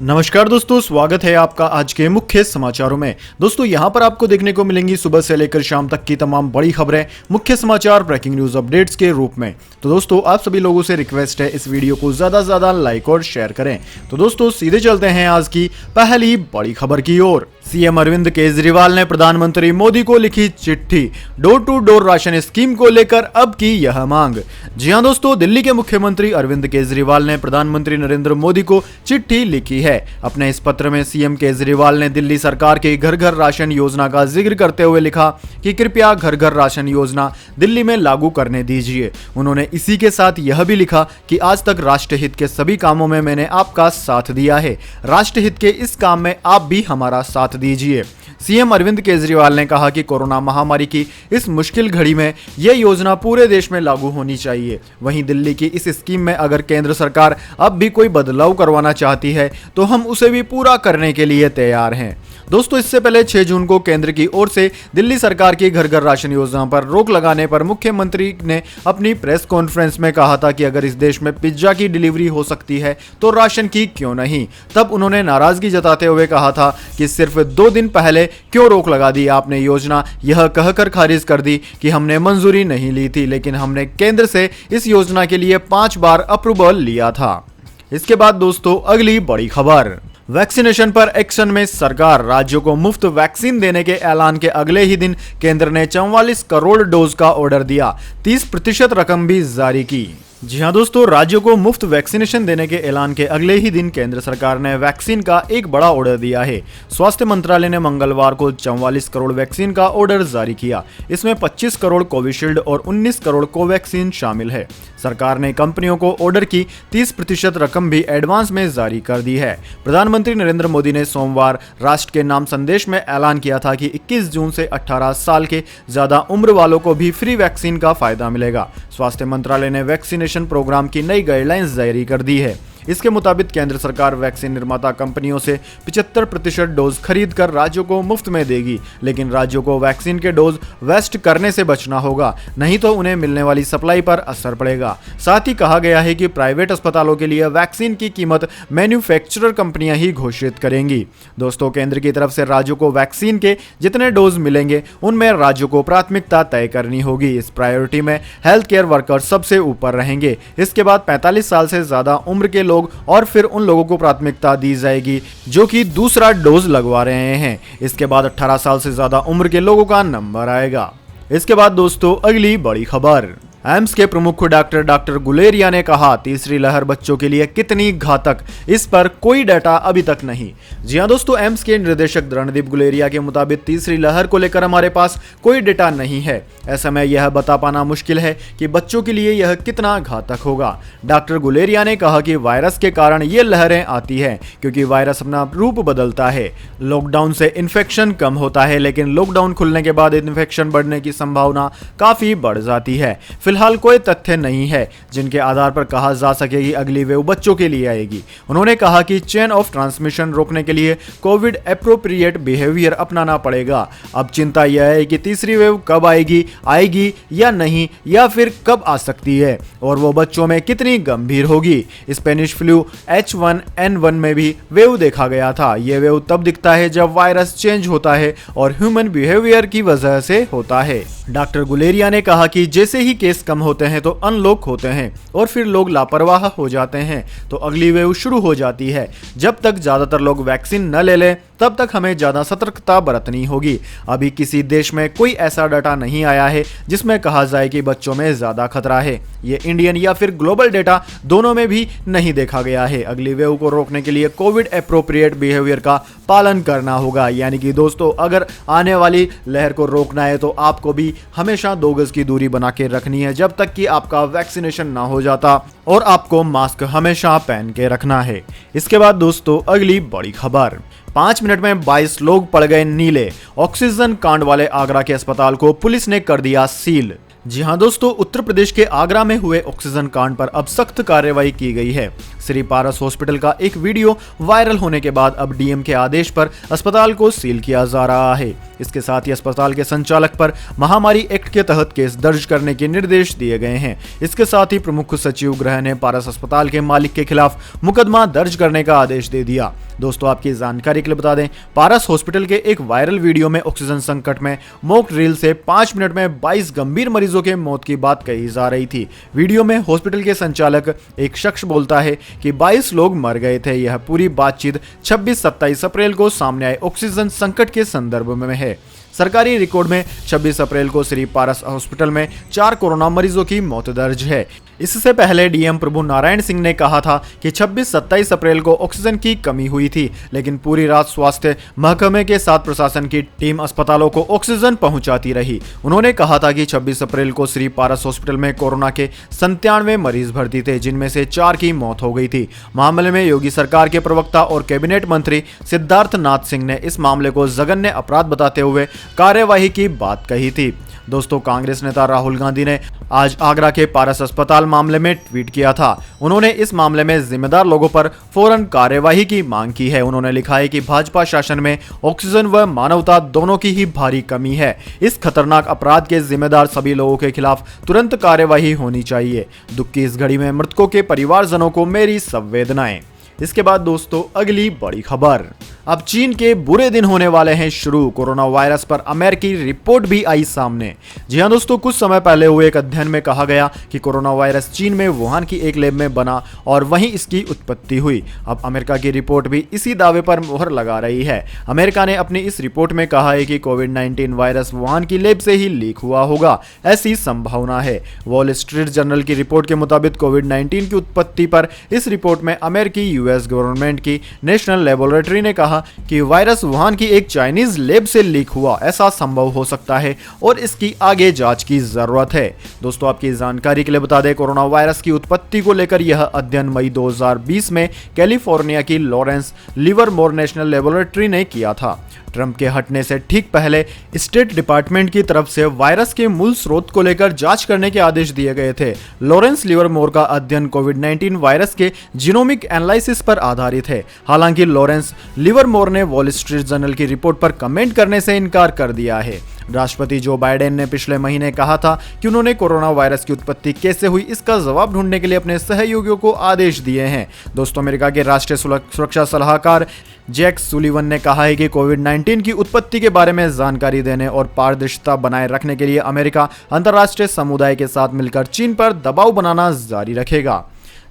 नमस्कार दोस्तों, स्वागत है आपका आज के मुख्य समाचारों में। दोस्तों यहां पर आपको देखने को मिलेंगी सुबह से लेकर शाम तक की तमाम बड़ी खबरें, मुख्य समाचार, ब्रेकिंग न्यूज अपडेट्स के रूप में। तो दोस्तों आप सभी लोगों से रिक्वेस्ट है इस वीडियो को ज्यादा से ज्यादा लाइक और शेयर करें। तो दोस्तों सीधे चलते हैं आज की पहली बड़ी खबर की ओर। सीएम अरविंद केजरीवाल ने प्रधानमंत्री मोदी को लिखी चिट्ठी, door to door ration scheme को लेकर अब की यह मांग। जी हां दोस्तों, दिल्ली के मुख्यमंत्री अरविंद केजरीवाल ने प्रधानमंत्री नरेंद्र मोदी को चिट्ठी लिखी है। अपने इस पत्र में सीएम केजरीवाल ने दिल्ली सरकार की घर घर राशन योजना का जिक्र करते हुए लिखा कि कृपया घर घर राशन योजना दिल्ली में लागू करने दीजिए। उन्होंने इसी के साथ यह भी लिखा कि आज तक राष्ट्रहित के सभी कामों में मैंने आपका साथ दिया है, राष्ट्रहित के इस काम में आप भी हमारा साथ दीजिए। सीएम अरविंद केजरीवाल ने कहा कि कोरोना महामारी की इस मुश्किल घड़ी में यह योजना पूरे देश में लागू होनी चाहिए। वहीं दिल्ली की इस स्कीम में अगर केंद्र सरकार अब भी कोई बदलाव करवाना चाहती है तो हम उसे भी पूरा करने के लिए तैयार हैं। दोस्तों इससे पहले 6 जून को केंद्र की ओर से दिल्ली सरकार की घर घर राशन योजना पर रोक लगाने पर मुख्यमंत्री ने अपनी प्रेस कॉन्फ्रेंस में कहा था कि अगर इस देश में पिज्जा की डिलीवरी हो सकती है तो राशन की क्यों नहीं। तब उन्होंने नाराजगी जताते हुए कहा था कि सिर्फ 2 दिन पहले क्यों रोक लगा दी आपने योजना, यह कहकर खारिज कर दी कि हमने मंजूरी नहीं ली थी, लेकिन हमने केंद्र से इस योजना के लिए 5 बार अप्रूवल लिया था। इसके बाद दोस्तों अगली बड़ी खबर, वैक्सीनेशन पर एक्शन में सरकार। राज्यों को मुफ्त वैक्सीन देने के ऐलान के अगले ही दिन केंद्र ने 44 करोड़ डोज का ऑर्डर दिया, 30% रकम भी जारी की। जी हां दोस्तों, राज्यों को मुफ्त वैक्सीनेशन देने के ऐलान के अगले ही दिन केंद्र सरकार ने वैक्सीन का एक बड़ा ऑर्डर दिया है। स्वास्थ्य मंत्रालय ने मंगलवार को 44 करोड़ वैक्सीन का ऑर्डर जारी किया। इसमें 25 करोड़ कोविशील्ड और 19 करोड़ कोवैक्सीन शामिल है। सरकार ने कंपनियों को ऑर्डर की 30% रकम भी एडवांस में जारी कर दी है। प्रधानमंत्री नरेंद्र मोदी ने सोमवार राष्ट्र के नाम संदेश में ऐलान किया था कि 21 जून से 18 साल के ज्यादा उम्र वालों को भी फ्री वैक्सीन का फायदा मिलेगा। स्वास्थ्य मंत्रालय ने वैक्सीनेशन प्रोग्राम की नई गाइडलाइंस जारी कर दी है। इसके मुताबिक केंद्र सरकार वैक्सीन निर्माता कंपनियों से 75% डोज खरीद कर राज्यों को मुफ्त में देगी, लेकिन राज्यों को वैक्सीन के डोज वेस्ट करने से बचना होगा, नहीं तो उन्हें मिलने वाली सप्लाई पर असर पड़ेगा। साथ ही कहा गया है कि प्राइवेट अस्पतालों के लिए वैक्सीन की कीमत मैन्युफैक्चरर कंपनियां ही घोषित करेंगी। दोस्तों केंद्र की तरफ से राज्यों को वैक्सीन के जितने डोज मिलेंगे उनमें राज्यों को प्राथमिकता तय करनी होगी। इस प्रायोरिटी में हेल्थ केयर वर्कर सबसे ऊपर रहेंगे। इसके बाद 45 साल से ज्यादा उम्र के और फिर उन लोगों को प्राथमिकता दी जाएगी जो कि दूसरा डोज लगवा रहे हैं। इसके बाद 18 साल से ज्यादा उम्र के लोगों का नंबर आएगा। इसके बाद दोस्तों अगली बड़ी खबर, एम्स के प्रमुख डॉक्टर गुलेरिया ने कहा तीसरी लहर बच्चों के लिए कितनी घातक, इस पर कोई डाटा अभी तक नहीं। जी हां दोस्तों, एम्स के निर्देशक रणदीप गुलेरिया के मुताबिक तीसरी लहर को लेकर हमारे पास कोई डाटा नहीं है। ऐसे में यह बता पाना मुश्किल है कि बच्चों के लिए यह कितना घातक होगा। डॉक्टर गुलेरिया ने कहा कि वायरस के कारण ये लहरें आती हैं क्योंकि वायरस अपना रूप बदलता है। लॉकडाउन से इन्फेक्शन कम होता है, लेकिन लॉकडाउन खुलने के बाद इन्फेक्शन बढ़ने की संभावना काफी बढ़ जाती है। फिलहाल कोई तथ्य नहीं है जिनके आधार पर कहा जा सके कि अगली वेव बच्चों के लिए आएगी। उन्होंने कहा कि चेन ऑफ ट्रांसमिशन रोकने के लिए कोविड एप्रोप्रिएट बिहेवियर अपनाना पड़ेगा। अब चिंता यह है कि तीसरी वेव कब आएगी या नहीं, या फिर कब आ सकती है और वो बच्चों में कितनी गंभीर होगी। स्पेनिश फ्लू H1N1 में भी वेव देखा गया था। यह वेव तब दिखता है जब वायरस चेंज होता है और ह्यूमन बिहेवियर की वजह से होता है। डॉक्टर गुलेरिया ने कहा कि जैसे ही केस कम होते हैं तो अनलॉक होते हैं और फिर लोग लापरवाह हो जाते हैं तो अगली वेव शुरू हो जाती है। जब तक ज्यादातर लोग वैक्सीन न ले लें तब तक हमें ज्यादा सतर्कता बरतनी होगी। अभी किसी देश में कोई ऐसा डाटा नहीं आया है जिसमें कहा जाए कि बच्चों में ज्यादा खतरा है। ये इंडियन या फिर ग्लोबल डेटा दोनों में भी नहीं देखा गया है। अगली वेव को रोकने के लिए कोविड एप्रोप्रिएट बिहेवियर का पालन करना होगा। यानी कि दोस्तों अगर आने वाली लहर को रोकना है तो आपको भी हमेशा 2 गज की दूरी बना के रखनी है जब तक कि आपका वैक्सीनेशन ना हो जाता, और आपको मास्क हमेशा पहन के रखना है। इसके बाद दोस्तों अगली बड़ी खबर, 5 मिनट में 22 लोग पड़ गए नीले। ऑक्सीजन कांड वाले आगरा के अस्पताल को पुलिस ने कर दिया सील। जी हां दोस्तों, उत्तर प्रदेश के आगरा में हुए ऑक्सीजन कांड पर अब सख्त कार्रवाई की गई है। श्री पारस हॉस्पिटल का एक वीडियो वायरल होने के बाद अब डीएम के आदेश पर अस्पताल को सील किया जा रहा है। इसके साथ ही अस्पताल के संचालक पर महामारी एक्ट के तहत केस दर्ज करने के निर्देश दिए गए हैं। इसके साथ ही प्रमुख सचिव गृह ने पारस अस्पताल के मालिक के खिलाफ मुकदमा दर्ज करने का आदेश दे दिया। दोस्तों, आपकी जानकारी के लिए बता दें, पारस हॉस्पिटल के एक वायरल वीडियो में ऑक्सीजन संकट में मॉक ड्रिल से 5 मिनट में 22 गंभीर मरीजों के मौत की बात कही जा रही थी। वीडियो में हॉस्पिटल के संचालक एक शख्स बोलता है कि 22 लोग मर गए थे। यह पूरी बातचीत 26-27 अप्रैल को सामने आए ऑक्सीजन संकट के संदर्भ में है। सरकारी रिकॉर्ड में 26 अप्रैल को श्री पारस हॉस्पिटल में 4 कोरोना मरीजों की मौत दर्ज है। इससे पहले डीएम प्रभु नारायण सिंह ने कहा था कि 26-27 अप्रैल को ऑक्सीजन की कमी हुई थी, लेकिन पूरी रात स्वास्थ्य महकमे के साथ प्रशासन की टीम अस्पतालों को ऑक्सीजन पहुंचाती रही। उन्होंने कहा था कि 26 अप्रैल को श्री पारस हॉस्पिटल में कोरोना के 97 मरीज भर्ती थे, जिनमें से 4 की मौत हो गई थी। मामले में योगी सरकार के प्रवक्ता और कैबिनेट मंत्री सिद्धार्थ नाथ सिंह ने इस मामले को जघन्य अपराध बताते हुए कार्यवाही की बात कही थी। दोस्तों, कांग्रेस नेता राहुल गांधी ने आज आगरा के पारस अस्पताल मामले में ट्वीट किया था। उन्होंने इस मामले में जिम्मेदार लोगों पर फौरन कार्यवाही की मांग की है। उन्होंने लिखा है कि भाजपा शासन में ऑक्सीजन व मानवता दोनों की ही भारी कमी है। इस खतरनाक अपराध के जिम्मेदार सभी लोगों के खिलाफ तुरंत कार्यवाही होनी चाहिए। दुख की इस घड़ी में मृतकों के परिवारजनों को मेरी संवेदनाएं। इसके बाद दोस्तों, अगली बड़ी खबर, अब चीन के बुरे दिन होने वाले हैं शुरू। कोरोना वायरस पर अमेरिकी रिपोर्ट भी आई सामने। जी हां दोस्तों, कुछ समय पहले हुए एक अध्ययन में कहा गया कि कोरोना वायरस चीन में वुहान की एक लैब में बना और वहीं इसकी उत्पत्ति हुई। अब अमेरिका की रिपोर्ट भी इसी दावे पर मुहर लगा रही है। अमेरिका ने अपनी इस रिपोर्ट में कहा है कि कोविड-19 वायरस वुहान की लैब से ही लीक हुआ होगा, ऐसी संभावना है। वॉल स्ट्रीट जर्नल की रिपोर्ट के मुताबिक कोविड-19 की उत्पत्ति पर इस रिपोर्ट में अमेरिकी यूएस गवर्नमेंट की नेशनल लेबोरेटरी ने कहा कि वायरस वुहान की एक चाइनीज लैब से लीक हुआ, ऐसा संभव हो सकता है और इसकी आगे जांच की जरूरत है। दोस्तों, आपकी जानकारी के लिए बता दें, कोरोना वायरस की उत्पत्ति को लेकर यह अध्ययन मई 2020 में कैलिफोर्निया की लॉरेंस लिवरमोर नेशनल लेबोरेटरी ने किया था। ट्रंप के हटने से ठीक पहले स्टेट डिपार्टमेंट की तरफ से वायरस के मूल स्रोत को लेकर जांच करने के आदेश दिए गए थे। लॉरेंस लिवरमोर का अध्ययन कोविड-19 वायरस के जीनोमिक एनालिसिस पर आधारित है। हालांकि लॉरेंस लिवरमोर ने वॉल स्ट्रीट जर्नल की रिपोर्ट पर कमेंट करने से इनकार कर दिया है। राष्ट्रपति जो बाइडेन ने पिछले महीने कहा था कि उन्होंने कोरोना वायरस की उत्पत्ति कैसे हुई, इसका जवाब ढूंढने के लिए अपने सहयोगियों को आदेश दिए हैं। दोस्तों, अमेरिका के राष्ट्रीय सुरक्षा सलाहकार जैक सुलिवन ने कहा है कि कोविड-19 की उत्पत्ति के बारे में जानकारी देने और पारदर्शिता बनाए रखने के लिए अमेरिका अंतर्राष्ट्रीय समुदाय के साथ मिलकर चीन पर दबाव बनाना जारी रखेगा।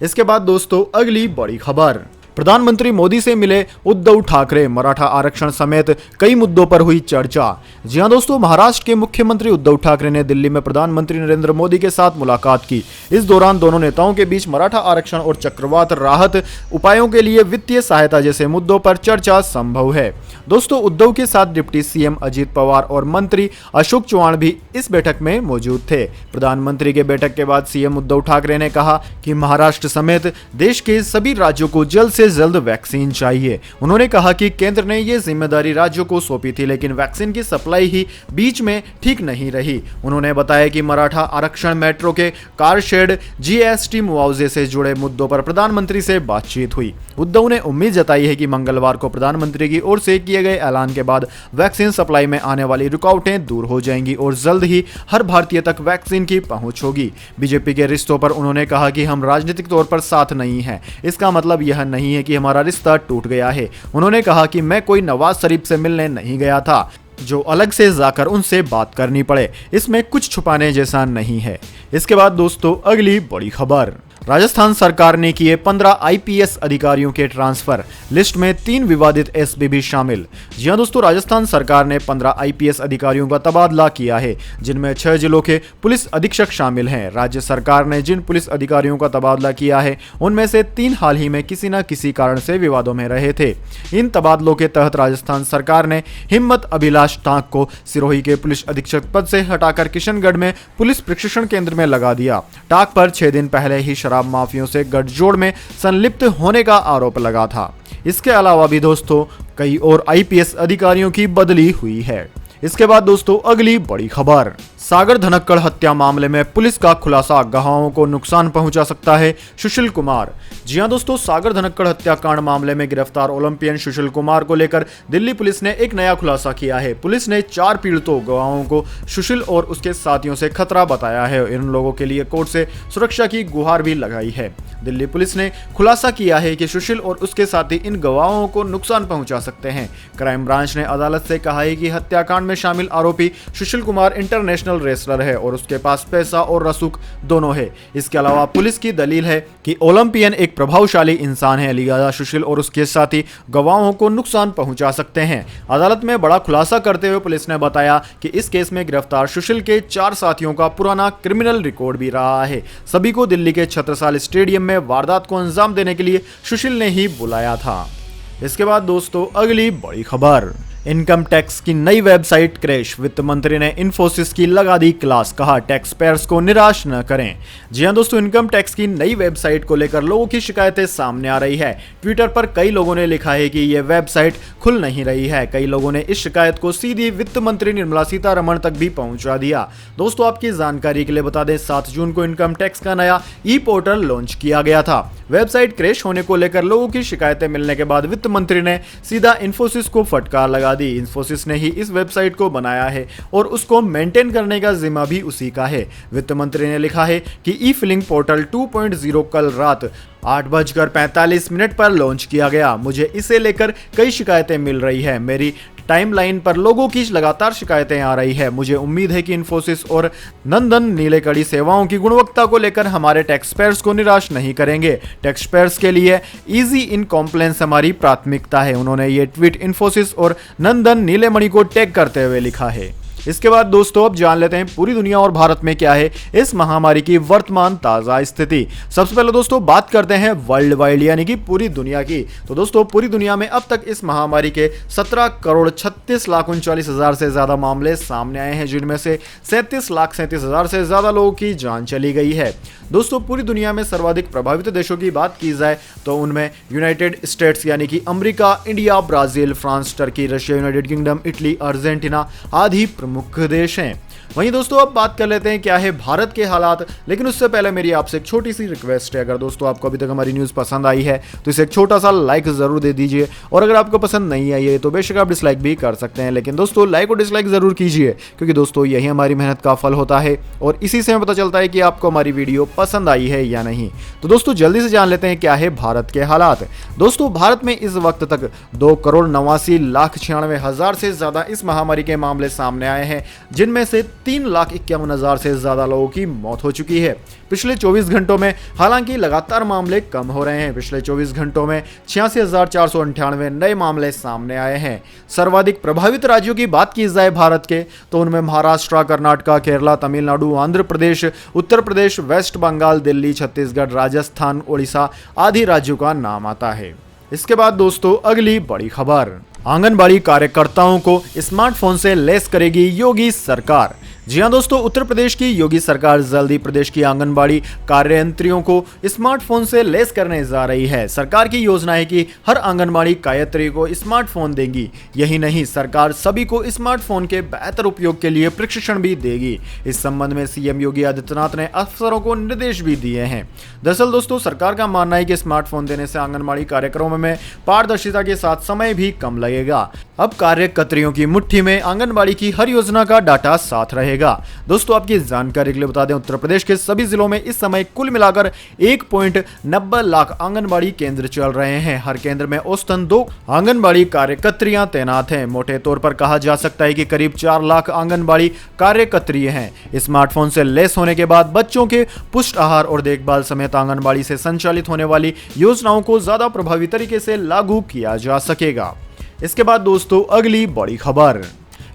इसके बाद दोस्तों, अगली बड़ी खबर, प्रधानमंत्री मोदी से मिले उद्धव ठाकरे, मराठा आरक्षण समेत कई मुद्दों पर हुई चर्चा। जी हां दोस्तों, महाराष्ट्र के मुख्यमंत्री उद्धव ठाकरे ने दिल्ली में प्रधानमंत्री नरेंद्र मोदी के साथ मुलाकात की। इस दौरान दोनों नेताओं के बीच मराठा आरक्षण और चक्रवात राहत उपायों के लिए वित्तीय सहायता जैसे मुद्दों पर चर्चा संभव है। दोस्तों, उद्धव के साथ डिप्टी सीएम अजित पवार और मंत्री अशोक चौहान भी इस बैठक में मौजूद थे। प्रधानमंत्री के बैठक के बाद सीएम उद्धव ठाकरे ने कहा कि महाराष्ट्र समेत देश के सभी राज्यों को जल्द से जल्द वैक्सीन चाहिए। उन्होंने कहा कि केंद्र ने ये जिम्मेदारी राज्यों को सौंपी थी, लेकिन वैक्सीन की सप्लाई ही बीच में ठीक नहीं रही। उन्होंने बताया कि मराठा आरक्षण, मेट्रो के कार शेड, जीएसटी मुआवजे से जुड़े मुद्दों पर प्रधानमंत्री से बातचीत हुई। उद्धव ने उम्मीद जताई है कि मंगलवार को प्रधानमंत्री की ओर से किए गए ऐलान के बाद वैक्सीन सप्लाई में आने वाली रुकावटें दूर हो जाएंगी और जल्द ही हर भारतीय तक वैक्सीन की पहुंच होगी। बीजेपी के रिश्तों पर उन्होंने कहा कि हम राजनीतिक तौर पर साथ नहीं हैं, इसका मतलब यह नहीं है कि हमारा रिश्ता टूट गया है। उन्होंने कहा कि मैं कोई नवाज शरीफ से मिलने नहीं गया था जो अलग से जाकर उनसे बात करनी पड़े, इसमें कुछ छुपाने जैसा नहीं है। इसके बाद दोस्तों, अगली बड़ी खबर, राजस्थान सरकार ने किए 15 आईपीएस अधिकारियों के ट्रांसफर, लिस्ट में 3 विवादित एसपी भी शामिल। जी हां दोस्तों, राजस्थान सरकार ने 15 आईपीएस अधिकारियों का तबादला किया है, जिनमें 6 जिलों के पुलिस अधीक्षक शामिल हैं। राज्य सरकार ने जिन पुलिस अधिकारियों का तबादला किया है, उनमें से 3 हाल ही में किसी न किसी कारण से विवादों में रहे थे। इन तबादलों के तहत राजस्थान सरकार ने हिम्मत अभिलाष टाक को सिरोही के पुलिस अधीक्षक पद से हटाकर किशनगढ़ में पुलिस प्रशिक्षण केंद्र में लगा दिया। टाक पर 6 दिन पहले ही शराब माफियों से गठजोड़ में संलिप्त होने का आरोप लगा था। इसके अलावा भी दोस्तों कई और आईपीएस अधिकारियों की बदली हुई है। इसके बाद दोस्तों, अगली बड़ी खबर, सागर धनक्कड़ हत्या मामले में पुलिस का खुलासा, गवाहों को नुकसान पहुंचा सकता है सुशील कुमार। जी हां दोस्तों, सागर धनक्कड़ हत्याकांड मामले में गिरफ्तार ओलंपियन सुशील कुमार को लेकर दिल्ली पुलिस ने एक नया खुलासा किया है। पुलिस ने 4 पीड़ितों गवाहों को सुशील और उसके साथियों से खतरा बताया है। इन लोगों के लिए कोर्ट से सुरक्षा की गुहार भी लगाई है। दिल्ली पुलिस ने खुलासा किया है कि सुशील और उसके साथी इन गवाहों को नुकसान पहुंचा सकते हैं। क्राइम ब्रांच ने अदालत से कहा है कि हत्याकांड में शामिल आरोपी सुशील कुमार इंटरनेशनल रेसलर है और उसके पास पैसा और रसूख दोनों है। इसके अलावा पुलिस की दलील है कि ओलंपियन एक प्रभावशाली इंसान है, लिहाजा सुशील और उसके साथी गवाहों को नुकसान पहुंचा सकते हैं। अदालत में बड़ा खुलासा करते हुए पुलिस ने बताया कि इस केस में गिरफ्तार सुशील के 4 साथियों का पुराना क्रिमिनल रिकॉर्ड भी रहा है। सभी को दिल्ली के छत्रसाल स्टेडियम में वारदात को अंजाम देने के लिए सुशील ने ही बुलाया था। इसके बाद दोस्तों अगली बड़ी खबर, इनकम टैक्स की नई वेबसाइट क्रैश, वित्त मंत्री ने इन्फोसिस की लगा दी क्लास, कहा टैक्स पेयर्स को निराश न करें। जी हां दोस्तों, इनकम टैक्स की नई वेबसाइट को लेकर लोगों की शिकायतें सामने आ रही है। ट्विटर पर कई लोगों ने लिखा है कि यह वेबसाइट खुल नहीं रही है। कई लोगों ने इस शिकायत को सीधी वित्त मंत्री निर्मला सीतारमण तक भी पहुंचा दिया। दोस्तों आपकी जानकारी के लिए बता दें, 7 जून को इनकम टैक्स का नया ई पोर्टल लॉन्च किया गया था। वेबसाइट क्रैश होने को लेकर लोगों की शिकायतें मिलने के बाद वित्त मंत्री ने सीधा इन्फोसिस को फटकार लगा दी। इन्फोसिस ने ही इस वेबसाइट को बनाया है और उसको मेंटेन करने का जिम्मा भी उसी का है। वित्त मंत्री ने लिखा है कि ई फिलिंग पोर्टल 2.0 कल रात 8:45 पर लॉन्च किया गया। मुझे इसे लेकर कई शिकायतें मिल रही है। मेरी टाइमलाइन पर लोगों की लगातार शिकायतें आ रही है। मुझे उम्मीद है कि इन्फोसिस और नंदन नीलेकड़ी सेवाओं की गुणवत्ता को लेकर हमारे टैक्स पेयर्स को निराश नहीं करेंगे। टैक्स पेयर्स के लिए इजी इन कॉम्प्लायंस हमारी प्राथमिकता है। उन्होंने ये ट्वीट इन्फोसिस और नंदन नीलेमणि को टैग करते हुए लिखा है। इसके बाद दोस्तों अब जान लेते हैं पूरी दुनिया और भारत में क्या है इस महामारी की वर्तमान ताजा स्थिति। सबसे पहले दोस्तों बात करते हैं वर्ल्ड वाइड यानी कि पूरी दुनिया की। तो दोस्तों पूरी दुनिया में अब तक इस महामारी के 17,36,39,000 से ज्यादा मामले सामने आए हैं, जिनमें से 37,37,000 से ज्यादा लोगों की जान चली गई है। दोस्तों पूरी दुनिया में सर्वाधिक प्रभावित देशों की बात की जाए तो उनमें यूनाइटेड स्टेट्स यानी कि America, India, Brazil, France, Turkey, Russia, United kingdom, Italy, Argentina आदि मुख्य देश हैं। वहीं दोस्तों अब बात कर लेते हैं क्या है भारत के हालात, लेकिन उससे पहले मेरी आपसे एक छोटी सी रिक्वेस्ट है। अगर दोस्तों आपको अभी तक हमारी न्यूज़ पसंद आई है तो इसे एक छोटा सा लाइक जरूर दे दीजिए, और अगर आपको पसंद नहीं आई है तो बेशक आप डिसलाइक भी कर सकते हैं, लेकिन दोस्तों लाइक और डिसलाइक जरूर कीजिए, क्योंकि दोस्तों यही हमारी मेहनत का फल होता है और इसी से हमें पता चलता है कि आपको हमारी वीडियो पसंद आई है या नहीं। तो दोस्तों जल्दी से जान लेते हैं क्या है भारत के हालात। दोस्तों भारत में इस वक्त तक 2,89,96,000 से ज्यादा इस महामारी के मामले सामने आए हैं, जिनमें से 3,51,000 से ज्यादा लोगों की मौत हो चुकी है। पिछले 24 घंटों में हालांकि लगातार मामले कम हो रहे हैं। पिछले 24 घंटों में 86,498 नए मामले सामने आए हैं। सर्वाधिक प्रभावित राज्यों की बात की जाए भारत के तो उनमें महाराष्ट्र, कर्नाटक, केरला, तमिलनाडु, आंध्र प्रदेश, उत्तर प्रदेश, वेस्ट बंगाल, दिल्ली, छत्तीसगढ़, राजस्थान, ओडिशा आदि राज्यों का नाम आता है। इसके बाद दोस्तों अगली बड़ी खबर, आंगनबाड़ी कार्यकर्ताओं को स्मार्टफोन से लैस करेगी योगी सरकार। जी हां दोस्तों, उत्तर प्रदेश की योगी सरकार जल्द ही प्रदेश की आंगनबाड़ी कार्ययत्रियों को स्मार्टफोन से लैस करने जा रही है। सरकार की योजना है कि हर आंगनबाड़ी कार्ययत्री को स्मार्टफोन देगी। यही नहीं, सरकार सभी को स्मार्टफोन के बेहतर उपयोग के लिए प्रशिक्षण भी देगी। इस संबंध में सीएम योगी आदित्यनाथ ने अफसरों को निर्देश भी दिए हैं। दरअसल दोस्तों सरकार का मानना है कि स्मार्टफोन देने से आंगनबाड़ी कार्यक्रमों में पारदर्शिता के साथ समय भी कम लगेगा। अब कार्यकर्त्रियों की मुट्ठी में आंगनबाड़ी की हर योजना का डाटा साथ रहेगा। दोस्तों आपकी जानकारी के लिए बता दें, उत्तर प्रदेश के सभी जिलों में इस समय कुल मिलाकर 1.90 लाख आंगनबाड़ी केंद्र चल रहे हैं। हर केंद्र में औसतन 2 आंगनबाड़ी कार्यकर्त्रियां तैनात हैं। मोटे तौर पर कहा जा सकता है कि करीब 4 लाख आंगनबाड़ी कार्यकर्त्री हैं। स्मार्टफोन से लैस होने के बाद बच्चों के पुष्ट आहार और देखभाल समेत आंगनबाड़ी से संचालित होने वाली योजनाओं को ज्यादा प्रभावी तरीके से लागू किया जा सकेगा। इसके बाद दोस्तों अगली बड़ी खबर,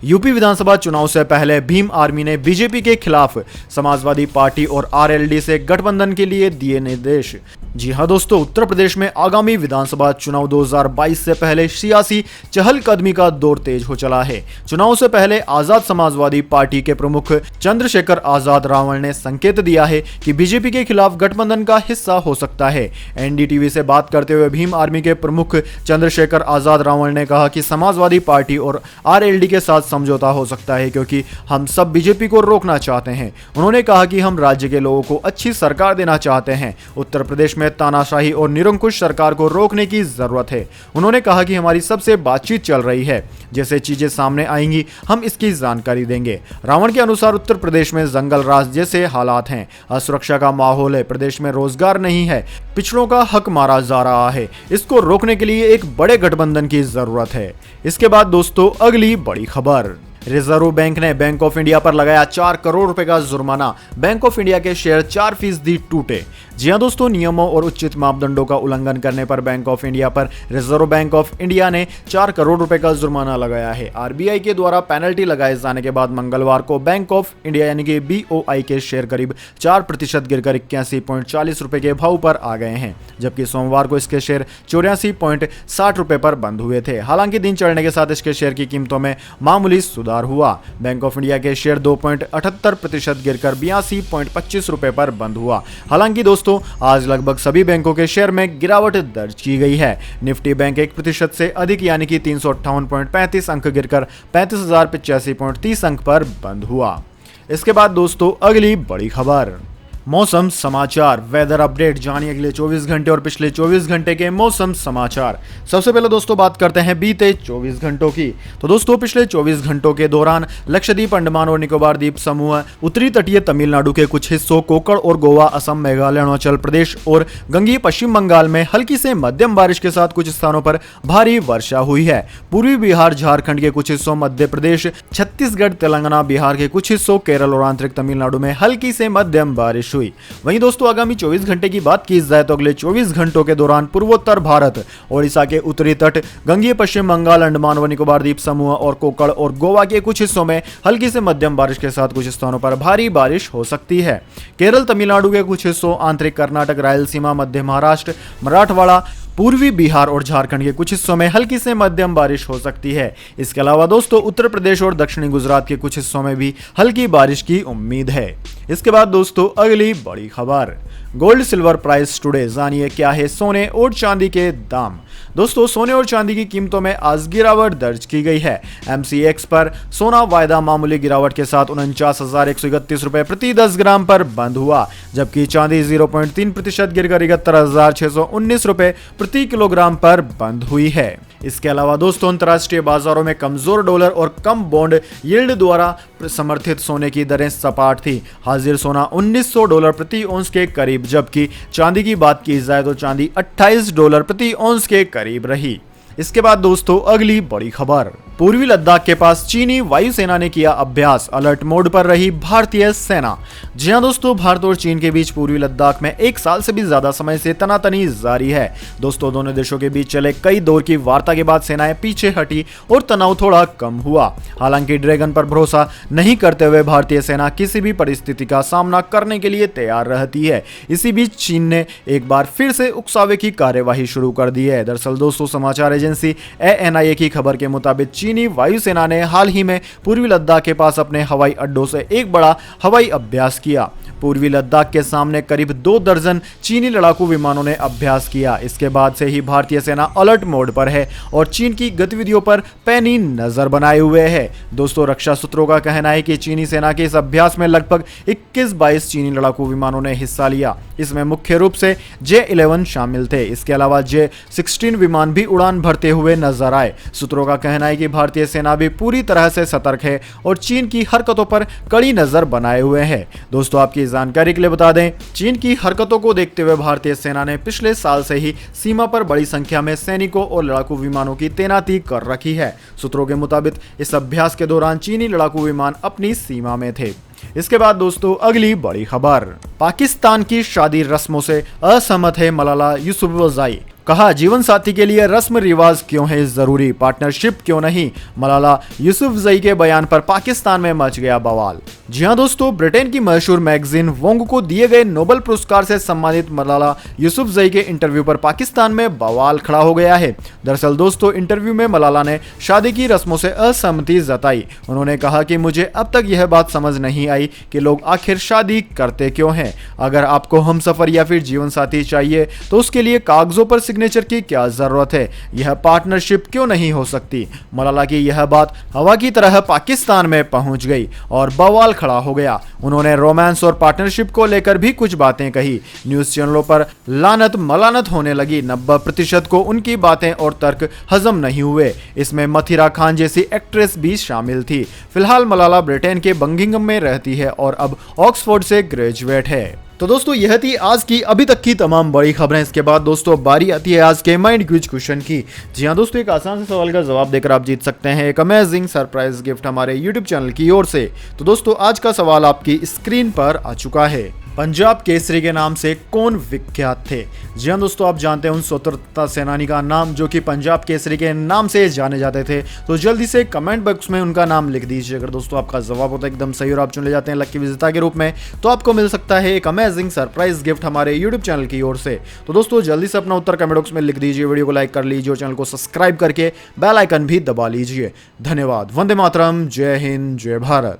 यूपी विधानसभा चुनाव से पहले भीम आर्मी ने बीजेपी के खिलाफ समाजवादी पार्टी और आरएलडी से गठबंधन के लिए दिए निर्देश। जी हां दोस्तों, उत्तर प्रदेश में आगामी विधानसभा चुनाव 2022 से पहले सियासी चहलकदमी का दौर तेज हो चला है। चुनाव से पहले आजाद समाजवादी पार्टी के प्रमुख चंद्रशेखर आजाद रावण ने संकेत दिया है कि बीजेपी के खिलाफ गठबंधन का हिस्सा हो सकता है। एनडीटीवी से बात करते हुए भीम आर्मी के प्रमुख चंद्रशेखर आजाद रावण ने कहा कि समाजवादी पार्टी और आरएलडी के साथ समझौता हो सकता है क्योंकि हम सब बीजेपी को रोकना चाहते हैं। उन्होंने कहा कि हम राज्य के लोगों को अच्छी सरकार देना चाहते हैं। उत्तर प्रदेश में तानाशाही और निरंकुश सरकार को रोकने की जरूरत है। उन्होंने कहा कि हमारी सबसे बातचीत चल रही है, जैसे चीजें सामने आएंगी हम इसकी जानकारी देंगे। रावण के अनुसार उत्तर प्रदेश में जंगल राज जैसे हालात हैं, असुरक्षा का माहौल है, प्रदेश में रोजगार नहीं है, पिछड़ों का हक मारा जा रहा है। इसको रोकने के लिए एक बड़े गठबंधन की जरूरत है। इसके बाद दोस्तों अगली बड़ी खबर, रिजर्व बैंक ने बैंक ऑफ इंडिया पर लगाया 4 करोड़ रुपए का जुर्माना। बैंक ऑफ इंडिया के शेयर 4% टूटे। जी हां दोस्तों, नियमों और उचित मापदंडों का उल्लंघन करने पर बैंक ऑफ इंडिया पर रिजर्व बैंक ऑफ इंडिया ने 4 करोड़ रुपए का जुर्माना लगाया है। आरबीआई के द्वारा पेनल्टी लगाए जाने के बाद मंगलवार को बैंक ऑफ इंडिया यानी कि बीओआई के शेयर करीब 4% गिरकर 81.40 रुपए के भाव पर आ गए हैं, जबकि सोमवार को इसके शेयर 84.60 रुपए पर बंद हुए थे। हालांकि दिन चढ़ने के साथ इसके शेयर की कीमतों में मामूली सुधार हुआ। बैंक ऑफ इंडिया के शेयर 2.78% गिरकर 82.25 रुपए पर बंद हुआ। हालांकि दोस्तों आज लगभग सभी बैंकों के शेयर में गिरावट दर्ज की गई है। निफ्टी बैंक 1% से अधिक यानी कि 358.35 अंक गिरकर 35,085.30 अंक पर बंद हुआ। इसके बाद दोस्तों अगली बड़ी खबर, मौसम समाचार, वेदर अपडेट। जानिए अगले 24 घंटे और पिछले 24 घंटे के मौसम समाचार। सबसे पहले दोस्तों बात करते हैं बीते 24 घंटों की। तो दोस्तों पिछले 24 घंटों के दौरान लक्षद्वीप, अंडमान और निकोबार द्वीप समूह, उत्तरी तटीय तमिलनाडु के कुछ हिस्सों, कोकण और गोवा, असम, मेघालय, अरुणाचल प्रदेश और गंगीय पश्चिम बंगाल में हल्की से मध्यम बारिश के साथ कुछ स्थानों पर भारी वर्षा हुई है। पूर्वी बिहार, झारखंड के कुछ हिस्सों, मध्य प्रदेश, छत्तीसगढ़, तेलंगाना, बिहार के कुछ हिस्सों, केरल और आंतरिक तमिलनाडु में हल्की से मध्यम बारिश हुई। वहीं दोस्तों आगामी 24 घंटे की बात की जाए तो अगले 24 घंटों के दौरान पूर्वोत्तर भारत, ओडिशा के उत्तरी तट, गंगीय पश्चिम बंगाल, अंडमान व निकोबार द्वीप समूह और कोकण और गोवा के कुछ हिस्सों में हल्की से मध्यम बारिश के साथ कुछ स्थानों पर भारी बारिश हो सकती है। केरल, तमिलनाडु के कुछ हिस्सों, आंतरिक कर्नाटक, रायलसीमा, मध्य महाराष्ट्र, मराठवाड़ा, पूर्वी बिहार और झारखंड के कुछ हिस्सों में हल्की से मध्यम बारिश हो सकती है। इसके अलावा दोस्तों उत्तर प्रदेश और दक्षिणी गुजरात के कुछ हिस्सों में भी हल्की बारिश की उम्मीद है। इसके बाद दोस्तों अगली बड़ी खबर, गोल्ड सिल्वर प्राइस टुडे। जानिए क्या है सोने और चांदी के दाम। दोस्तों सोने और चांदी की कीमतों में आज गिरावट दर्ज की गई है। MCX पर सोना वायदा मामूली गिरावट के साथ 49,131 रुपए प्रति 10 ग्राम पर बंद हुआ, जबकि चांदी 0.3% गिरकर 71,619 रुपए प्रति किलोग्राम पर बंद हुई है। इसके अलावा दोस्तों अंतर्राष्ट्रीय बाजारों में कमजोर डॉलर और कम बॉन्ड यील्ड द्वारा समर्थित सोने की दरें सपाट थी। हाजिर सोना $1900 प्रति औंस के करीब, जबकि चांदी की बात की जाए तो चांदी $28 प्रति औंस के करीब रही। इसके बाद दोस्तों अगली बड़ी खबर, पूर्वी लद्दाख के पास चीनी वायुसेना ने किया अभ्यास, अलर्ट मोड पर रही भारतीय सेना। जी हां दोस्तों, भारत और चीन के बीच पूर्वी लद्दाख में 1 साल से भी ज्यादा समय से तनातनी जारी है। दोस्तों दोनों देशों के बीच चले कई दौर की वार्ता के बाद सेनाएं पीछे हटी और तनाव थोड़ा कम हुआ। हालांकि ड्रैगन पर भरोसा नहीं करते हुए भारतीय सेना किसी भी परिस्थिति का सामना करने के लिए तैयार रहती है। इसी बीच चीन ने एक बार फिर से उकसावे की कार्यवाही शुरू कर दी है। दरअसल दोस्तों समाचार एजेंसी ANIA की खबर के मुताबिक चीनी वायुसेना ने हाल ही में पूर्वी लद्दाख के पास अपने हवाई अड्डों से एक बड़ा हवाई अभ्यास किया। पूर्वी लद्दाख के सामने करीब 2 दर्जन चीनी लड़ाकू विमानों ने अभ्यास किया। इसके बाद से ही भारतीय सेना अलर्ट मोड पर है और चीन की गतिविधियों पर पैनी नजर बनाए हुए है। दोस्तों रक्षा सूत्रों का कहना है कि चीनी सेना के इस अभ्यास में लगभग 21-22 चीनी लड़ाकू विमानों ने हिस्सा लिया। इसमें मुख्य रूप से J-11 शामिल थे। इसके अलावा J-16 विमान भी उड़ान भरते हुए नजर आए। सूत्रों का कहना है कि भारतीय सेना भी पूरी तरह से सतर्क है और चीन की हरकतों पर कड़ी नजर बनाए हुए है। दोस्तों आपकी जानकारी के लिए बता दें, चीन की हरकतों को देखते हुए भारतीय सेना ने पिछले साल से ही सीमा पर बड़ी संख्या में सैनिकों और लड़ाकू विमानों की तैनाती कर रखी है। सूत्रों के मुताबिक इस अभ्यास के दौरान चीनी लड़ाकू विमान अपनी सीमा में थे। इसके बाद दोस्तों अगली बड़ी खबर, पाकिस्तान की शादी रस्मों से असहमत है मलाला यूसुफजई। कहा जीवन साथी के लिए रस्म रिवाज क्यों है जरूरी, पार्टनरशिप क्यों नहीं। मलाला यूसुफजई के बयान पर पाकिस्तान में मच गया बवाल। जी हां दोस्तों, ब्रिटेन की मशहूर मैगजीन वोंग को दिए गए नोबेल पुरस्कार से सम्मानित मलाला यूसुफजई के इंटरव्यू पर पाकिस्तान में बवाल खड़ा हो गया है। दरअसल दोस्तों इंटरव्यू में मलाला ने शादी की रस्मों से असहमति जताई। उन्होंने कहा कि मुझे अब तक यह बात समझ नहीं आई कि लोग आखिर शादी करते क्यों हैं। अगर आपको हमसफर या फिर जीवन साथी चाहिए तो उसके लिए कागजों पर सिग्नेचर सिग्नेचर की क्या जरूरत है, यह पार्टनरशिप क्यों नहीं हो सकती। मलाला की यह बात हवा की तरह पाकिस्तान में पहुंच गई और बवाल खड़ा हो गया। उन्होंने रोमांस और पार्टनरशिप को लेकर भी कुछ बातें कही। न्यूज चैनलों पर लानत मलानत होने लगी। 90% को उनकी बातें और तर्क हजम नहीं हुए। इसमें मथिरा खान जैसी एक्ट्रेस भी शामिल थी। फिलहाल मलाला ब्रिटेन के बर्मिंघम में रहती है और अब ऑक्सफोर्ड से ग्रेजुएट है। तो दोस्तों यह थी आज की अभी तक की तमाम बड़ी खबरें। इसके बाद दोस्तों बारी आती है आज के माइंड क्विज क्वेश्चन की। जी हाँ दोस्तों, एक आसान से सवाल का जवाब देकर आप जीत सकते हैं एक अमेजिंग सरप्राइज गिफ्ट हमारे यूट्यूब चैनल की ओर से। तो दोस्तों आज का सवाल आपकी स्क्रीन पर आ चुका है। पंजाब केसरी के नाम से कौन विख्यात थे। जी हाँ दोस्तों, आप जानते हैं उन स्वतंत्रता सेनानी का नाम जो कि पंजाब केसरी के नाम से जाने जाते थे। तो जल्दी से कमेंट बॉक्स में उनका नाम लिख दीजिए। अगर दोस्तों आपका जवाब होता है एकदम सही और आप चुन ले जाते हैं लकी विजेता के रूप में, तो आपको मिल सकता है एक अमेजिंग सरप्राइज गिफ्ट हमारे यूट्यूब चैनल की ओर से। तो दोस्तों जल्दी से अपना उत्तर कमेंट बॉक्स में लिख दीजिए, वीडियो को लाइक कर लीजिए और चैनल को सब्सक्राइब करके बेल आइकन भी दबा लीजिए। धन्यवाद। वंदे मातरम। जय हिंद, जय भारत।